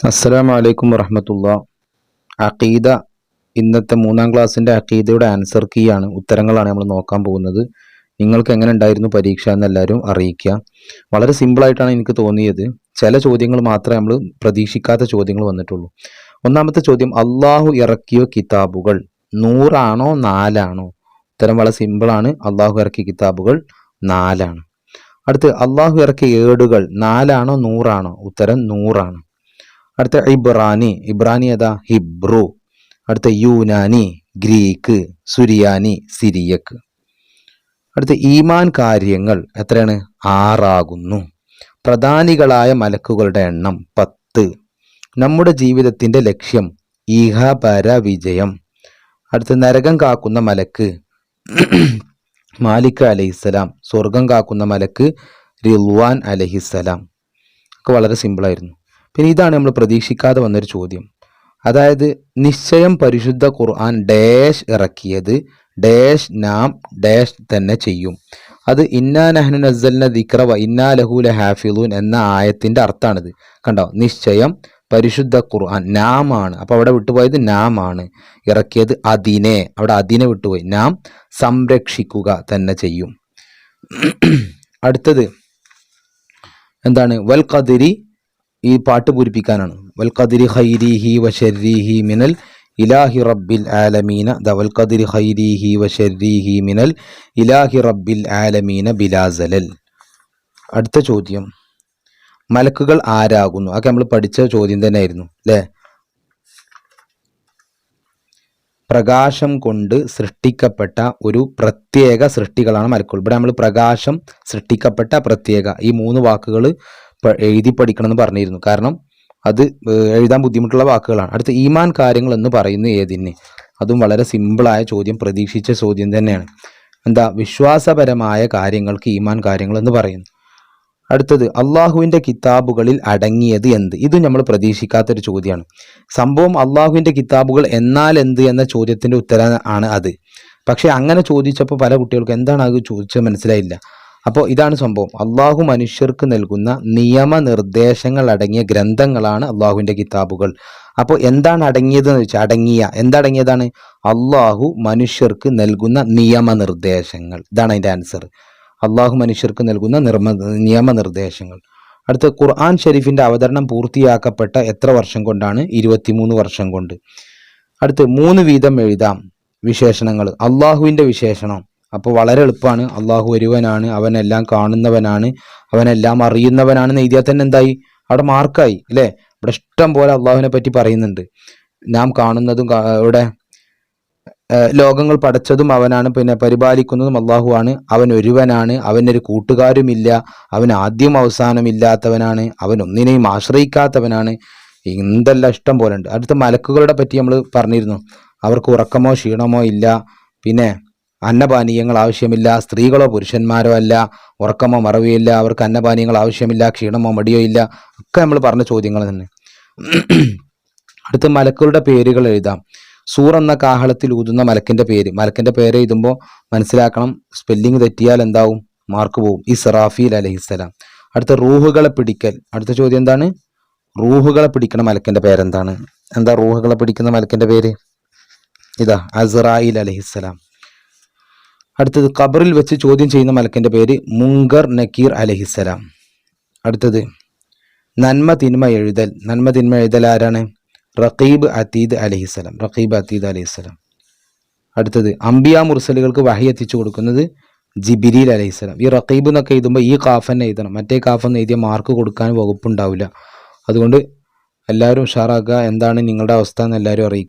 അസ്സലാമു അലൈക്കും വറഹ്മത്തുള്ളാ. അഖീദ ഇന്നത്തെ 3-ാം ക്ലാസ്സിന്റെ അഖീദയുടെ ആൻസർ കീ ആണ്, ഉത്തരങ്ങളാണ് നമ്മൾ നോക്കാൻ പോകുന്നത്. നിങ്ങൾക്ക് എങ്ങനെ ഉണ്ടായിരുന്നു പരീക്ഷ എന്ന് എല്ലാവരും അറിയിക്കുക. വളരെ സിമ്പിളായിട്ടാണ് എനിക്ക് തോന്നിയത്. ചില ചോദ്യങ്ങൾ മാത്രമേ നമ്മൾ പ്രതീക്ഷിക്കാത്ത ചോദ്യങ്ങൾ വന്നിട്ടുള്ളൂ. ഒന്നാമത്തെ ചോദ്യം, അള്ളാഹു ഇറക്കിയ കിതാബുകൾ 100 ആണോ 4 ആണോ? ഉത്തരം വളരെ സിമ്പിളാണ്. അള്ളാഹു ഇറക്കിയ കിതാബുകൾ 4 ആണ്. അടുത്ത്, അള്ളാഹു ഇറക്കിയ ഏടുകൾ 4 ആണോ 100 ആണോ? ഉത്തരം 100 ആണ്. അടുത്ത ഇബ്രാനി ഏതാ? ഹിബ്രു. അടുത്ത യൂനാനി ഗ്രീക്ക്, സുരിയാനി സിറിയക്ക്. അടുത്ത ഈമാൻ കാര്യങ്ങൾ എത്രയാണ്? 6 ആകുന്നു. പ്രധാനികളായ മലക്കുകളുടെ എണ്ണം 10. നമ്മുടെ ജീവിതത്തിന്റെ ലക്ഷ്യം ഇഹപര വിജയം. അടുത്ത നരകം കാക്കുന്ന മലക്ക് മാലിക് അലൈഹിസ്സലാം, സ്വർഗം കാക്കുന്ന മലക്ക് റിൽവാൻ അലൈഹിസ്സലാം. ഒക്കെ വളരെ സിമ്പിളായിരുന്നു. പിന്നെ ഇതാണ് നമ്മൾ പ്രതീക്ഷിക്കാതെ വന്നൊരു ചോദ്യം. അതായത്, നിശ്ചയം പരിശുദ്ധ ഖുർആൻ ഡാഷ് ഇറക്കിയത് ഡാഷ് നാം ഡാഷ് തന്നെ ചെയ്യും. അത് ഇന്നാ നഹ്നു നസ്സൽന ദിക്റ വ ഇന്നാ ലഹു ലഹാഫിളൂൻ എന്ന ആയത്തിന്റെ അർത്ഥമാണിത്. കണ്ടോ? നിശ്ചയം പരിശുദ്ധ ഖുർആൻ നാം ആണ്. അപ്പോൾ അവിടെ വിട്ടുപോയത് നാം ആണ്. ഇറക്കിയത് അതിനെ, അവിടെ അതിനെ വിട്ടുപോയി. നാം സംരക്ഷിക്കുക തന്നെ ചെയ്യും. അടുത്തത് എന്താണ്? വൽ ഖദരി, ഈ പാട്ട് പൂരിപ്പിക്കാനാണ്. വൽ ഖദരി ഖൈരിഹി വ ശർരിഹി മിനൽ ഇലാഹി റബ്ബിൽ ആലമീന. വൽ ഖദരി ഖൈരിഹി വ ശർരിഹി മിനൽ ഇലാഹി റബ്ബിൽ ആലമീന ബിലാ സലൽ. അടുത്ത ചോദ്യം, മലക്കുകൾ ആരാകുന്നു? അതൊക്കെ നമ്മൾ പഠിച്ച ചോദ്യം തന്നെ ആയിരുന്നു അല്ലേ? പ്രകാശം കൊണ്ട് സൃഷ്ടിക്കപ്പെട്ട ഒരു പ്രത്യേക സൃഷ്ടികളാണ് മലക്കുകൾ. ഇവിടെ നമ്മൾ പ്രകാശം സൃഷ്ടിക്കപ്പെട്ട പ്രത്യേക, ഈ 3 വാക്കുകൾ എഴുതി പഠിക്കണം എന്ന് പറഞ്ഞിരുന്നു. കാരണം അത് എഴുതാൻ ബുദ്ധിമുട്ടുള്ള വാക്കുകളാണ്. അടുത്ത, ഈമാൻ കാര്യങ്ങൾ എന്ന് പറയുന്നത് ഏതിന്? അതും വളരെ സിമ്പിളായ ചോദ്യം, പ്രതീക്ഷിച്ച ചോദ്യം തന്നെയാണ്. എന്താ? വിശ്വാസപരമായ കാര്യങ്ങൾക്ക് ഈമാൻ കാര്യങ്ങൾ എന്ന് പറയുന്നു. അടുത്തത്, അള്ളാഹുവിൻ്റെ കിതാബുകളിൽ അടങ്ങിയത് എന്ത്? ഇതും നമ്മൾ പ്രതീക്ഷിക്കാത്തൊരു ചോദ്യമാണ്. സംഭവം അള്ളാഹുവിൻ്റെ കിതാബുകൾ എന്നാൽ എന്ത് എന്ന ചോദ്യത്തിൻ്റെ ഉത്തരം ആണ് അത്. പക്ഷേ അങ്ങനെ ചോദിച്ചപ്പോൾ പല കുട്ടികൾക്കും എന്താണ് അത് ചോദിച്ചത് മനസ്സിലായില്ല. അപ്പോൾ ഇതാണ് സംഭവം. അള്ളാഹു മനുഷ്യർക്ക് നൽകുന്ന നിയമനിർദ്ദേശങ്ങൾ അടങ്ങിയ ഗ്രന്ഥങ്ങളാണ് അള്ളാഹുവിൻ്റെ കിതാബുകൾ. അപ്പോൾ എന്താണ് അടങ്ങിയതെന്ന് വെച്ചാൽ എന്തടങ്ങിയതാണ്? അള്ളാഹു മനുഷ്യർക്ക് നൽകുന്ന നിയമനിർദ്ദേശങ്ങൾ. ഇതാണ് അതിൻ്റെ ആൻസർ. അള്ളാഹു മനുഷ്യർക്ക് നൽകുന്ന നിയമനിർദ്ദേശങ്ങൾ. അടുത്ത, ഖുർആൻ ഷരീഫിന്റെ അവതരണം പൂർത്തിയാക്കപ്പെട്ട എത്ര വർഷം കൊണ്ടാണ്? 23 വർഷം കൊണ്ട്. അടുത്ത്, 3 വീതം എഴുതാം വിശേഷണങ്ങൾ. അള്ളാഹുവിൻ്റെ വിശേഷണം, അപ്പോൾ വളരെ എളുപ്പമാണ്. അള്ളാഹു ഒരുവനാണ്, അവനെല്ലാം കാണുന്നവനാണ്, അവനെല്ലാം അറിയുന്നവനാണെന്ന് എഴുതിയാൽ തന്നെ എന്തായി? അവിടെ മാർക്കായി അല്ലേ? ഇവിടെ ഇഷ്ടം പോലെ അള്ളാഹുവിനെ പറ്റി പറയുന്നുണ്ട്. നാം കാണുന്നതും ഇവിടെ ലോകങ്ങൾ പടച്ചതും അവനാണ്, പിന്നെ പരിപാലിക്കുന്നതും അള്ളാഹു ആണ്, അവൻ ഒരുവനാണ്, അവനൊരു കൂട്ടുകാരുമില്ല, അവൻ ആദ്യം അവസാനമില്ലാത്തവനാണ്, അവൻ ഒന്നിനെയും ആശ്രയിക്കാത്തവനാണ്. എന്തെല്ലാം ഇഷ്ടം പോലെ ഉണ്ട്. അടുത്ത, മലക്കുകളുടെ പറ്റി നമ്മൾ പറഞ്ഞിരുന്നു. അവർക്ക് ഉറക്കമോ ക്ഷീണമോ ഇല്ല, പിന്നെ അന്നപാനീയങ്ങൾ ആവശ്യമില്ല, സ്ത്രീകളോ പുരുഷന്മാരോ അല്ല, ഉറക്കമോ മറവിയില്ല, അവർക്ക് അന്നപാനീയങ്ങൾ ആവശ്യമില്ല, ക്ഷീണമോ മടിയോ ഇല്ല. ഒക്കെ നമ്മൾ പറഞ്ഞ ചോദ്യങ്ങൾ തന്നെ. അടുത്ത, മലക്കുകളുടെ പേരുകൾ എഴുതാം. സൂർ എന്ന കാഹളത്തിൽ ഊതുന്ന മലക്കിന്റെ പേര് എഴുതുമ്പോൾ മനസ്സിലാക്കണം, സ്പെല്ലിംഗ് തെറ്റിയാൽ എന്താവും? മാർക്ക് പോവും. ഇസ്രാഫീൽ അലൈഹിസ്സലാം. അടുത്ത, റൂഹുകളെ പിടിക്കൽ. അടുത്ത ചോദ്യം എന്താണ്? റൂഹുകളെ പിടിക്കുന്ന മലക്കിന്റെ പേരെന്താണ്? എന്താ റൂഹുകളെ പിടിക്കുന്ന മലക്കിന്റെ പേര്? ഇതാ, അസ്റായിൽ അലൈഹിസ്സലാം. അടുത്തത്, ഖബറിൽ വെച്ച് ചോദ്യം ചെയ്യുന്ന മലക്കിന്റെ പേര് മുങ്കർ നക്കീർ അലൈഹിസ്സലാം. അടുത്തത്, നന്മ തിന്മ എഴുതൽ ആരാണ്? റഖീബ് അതീദ് അലൈഹിസ്സലാം. അടുത്തത്, അംബിയ മുർസലുകൾക്ക് വഹി എത്തിച്ചു കൊടുക്കുന്നത് ജിബിരിൽ അലൈഹിസ്സലാം. ഈ റഖീബ് എന്നൊക്കെ എഴുതുമ്പോൾ ഈ കാഫന്നെ എഴുതണം, മറ്റേ കാഫെന്ന് എഴുതിയ മാർക്ക് കൊടുക്കാൻ വകുപ്പുണ്ടാവില്ല. അതുകൊണ്ട് എല്ലാവരും ഉഷാറാക്കുക. എന്താണ് നിങ്ങളുടെ അവസ്ഥ എന്ന് എല്ലാവരും അറിയിക്കുക.